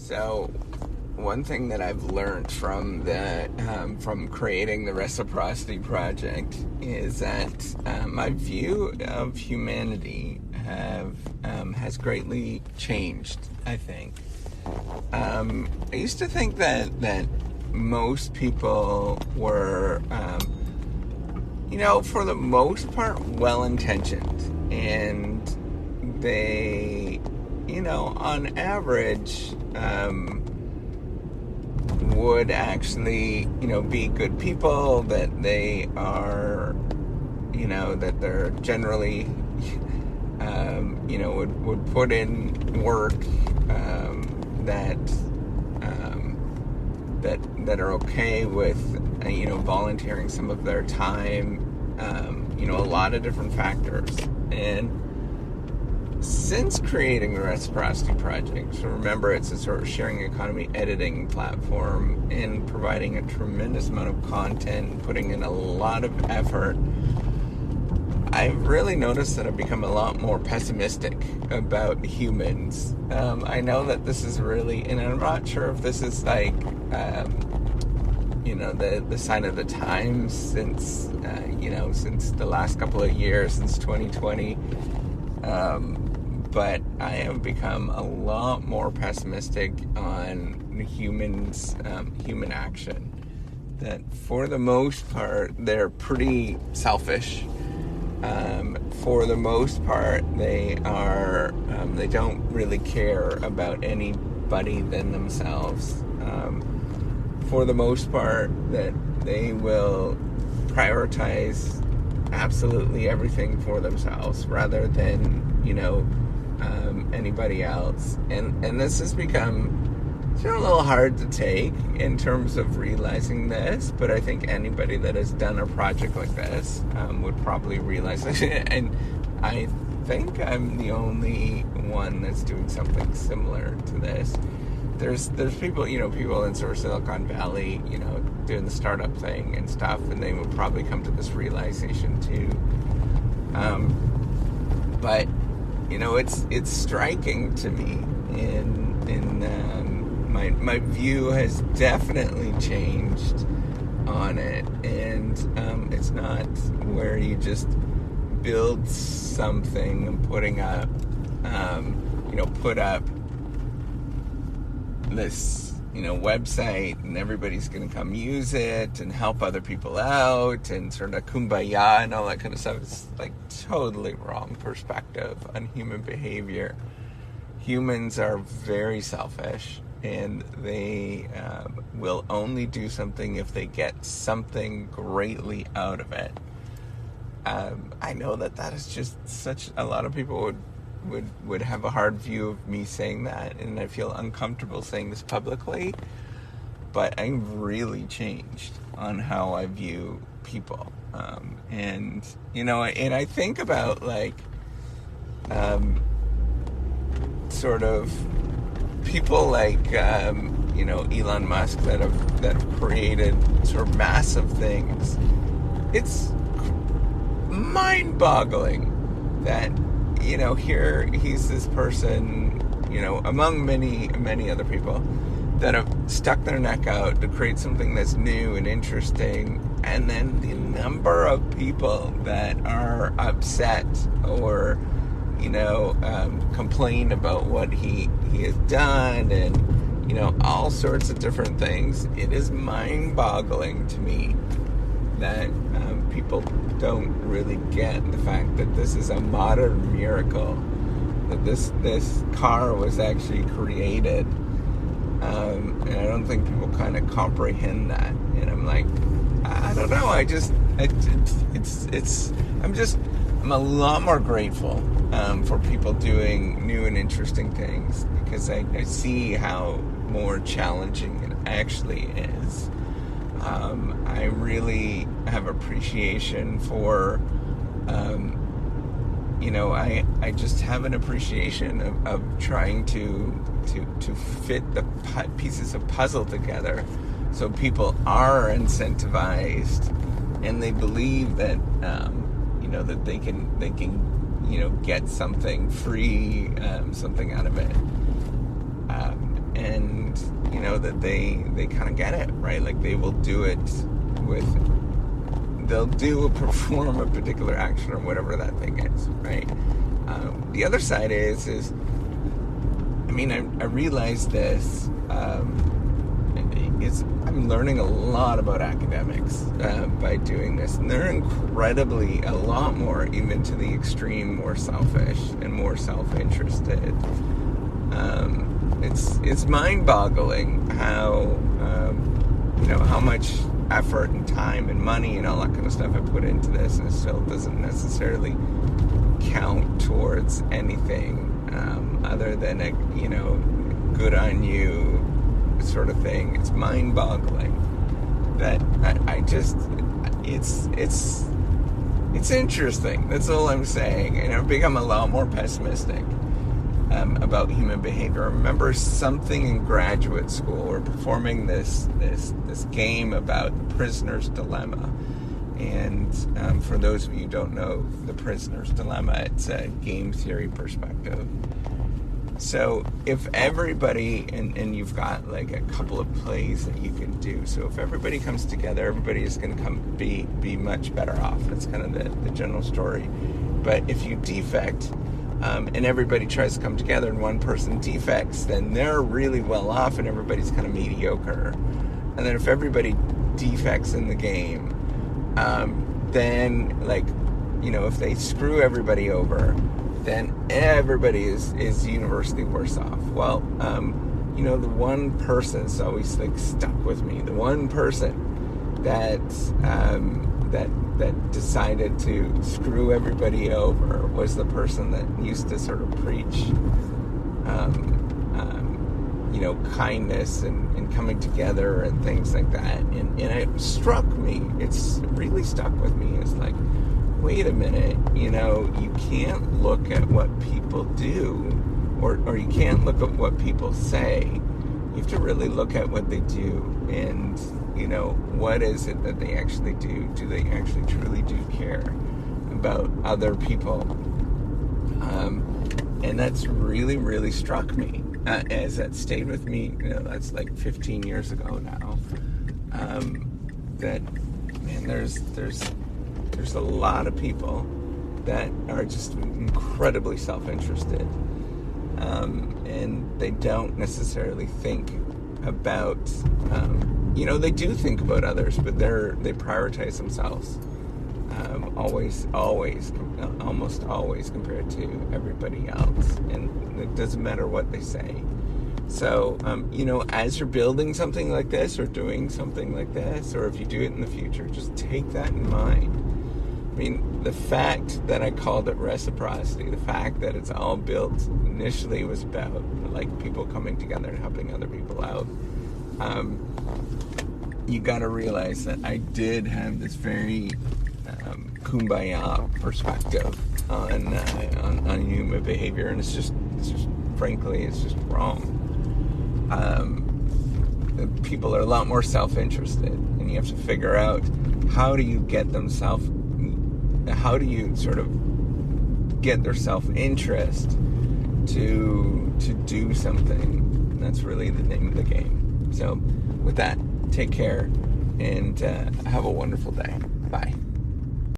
So, one thing that I've learned from from creating the R3ciprocity project is that my view of humanity has greatly changed. I think I used to think that most people were, for the most part, well-intentioned, and they, on average, would actually, be good people, that they are, that they're generally, would put in work, that are okay with, volunteering some of their time, a lot of different factors. And since creating the R3ciprocity project, so remember, it's a sort of sharing economy editing platform and providing a tremendous amount of content, putting in a lot of effort, I've really noticed that I've become a lot more pessimistic about humans. I know that this is really, and I'm not sure if this is like, the sign of the times since, since the last couple of years, since 2020. But I have become a lot more pessimistic on humans, human action. That for the most part, they're pretty selfish. For the most part, they are, they don't really care about anybody than themselves. For the most part, that they will prioritize absolutely everything for themselves rather than, anybody else. And this has become a little hard to take in terms of realizing this, but I think anybody that has done a project like this would probably realize it. And I think I'm the only one that's doing something similar to this. There's people, people in sort of Silicon Valley, doing the startup thing and stuff, and they will probably come to this realization too. But it's striking to me, my view has definitely changed on it, and it's not where you just build something and put up this, website, and everybody's going to come use it and help other people out and sort of kumbaya and all that kind of stuff. It's like totally wrong perspective on human behavior. Humans are very selfish, and they will only do something if they get something greatly out of it. I know that is just a lot of people would have a hard view of me saying that, and I feel uncomfortable saying this publicly, but I've really changed on how I view people. And I think about sort of people like Elon Musk that have created sort of massive things. It's mind-boggling that here he's this person, among many other people that have stuck their neck out to create something that's new and interesting, and then the number of people that are upset or complain about what he has done, and all sorts of different things. It is mind-boggling to me that people don't really get the fact that this is a modern miracle, that this car was actually created, and I don't think people kind of comprehend that. And I'm like, I don't know, I'm a lot more grateful for people doing new and interesting things, because I see how more challenging it actually is. I really have appreciation for, I just have an appreciation of trying to fit the pieces of puzzle together so people are incentivized and they believe that, that they can get something free, something out of it. And know, that they kind of get it, right? Like they will do it they'll perform a particular action or whatever that thing is, right? The other side is I mean, I realize this. I'm learning a lot about academics by doing this, and they're incredibly, a lot more, even to the extreme, more selfish and more self-interested. It's mind-boggling how how much effort and time and money and all that kind of stuff I put into this, and it still doesn't necessarily count towards anything other than a good on you sort of thing. It's mind-boggling that it's interesting. That's all I'm saying. And I've become a lot more pessimistic about human behavior. I remember something in graduate school. We're performing this game about the prisoner's dilemma. And for those of you who don't know the prisoner's dilemma, it's a game theory perspective. So if everybody, and you've got like a couple of plays that you can do. So if everybody comes together, everybody is going to be much better off. That's kind of the general story. But if you defect, and everybody tries to come together and one person defects, then they're really well off and everybody's kind of mediocre. And then if everybody defects in the game, then if they screw everybody over, then everybody is universally worse off. Well, the one person is always stuck with me. The one person that decided to screw everybody over was the person that used to sort of preach, kindness and coming together and things like that. And it struck me. It's really stuck with me. It's like, wait a minute, you can't look at what people do, or you can't look at what people say. You have to really look at what they do, and, what is it that they actually do? Do they actually truly do care about other people? And that's really, really struck me, as that stayed with me, that's like 15 years ago now, that, man, there's a lot of people that are just incredibly self-interested, and they don't necessarily think about, they do think about others, but they prioritize themselves, almost always compared to everybody else, and it doesn't matter what they say. So, as you're building something like this or doing something like this, or if you do it in the future, just take that in mind. I mean, the fact that I called it reciprocity, the fact that it's all built initially was about people coming together and helping other people out. You got to realize that I did have this very kumbaya perspective on human behavior, and it's just frankly, it's just wrong. People are a lot more self-interested, and you have to figure out how do you sort of get their self-interest to do something. And that's really the name of the game. So with that, take care and have a wonderful day. Bye.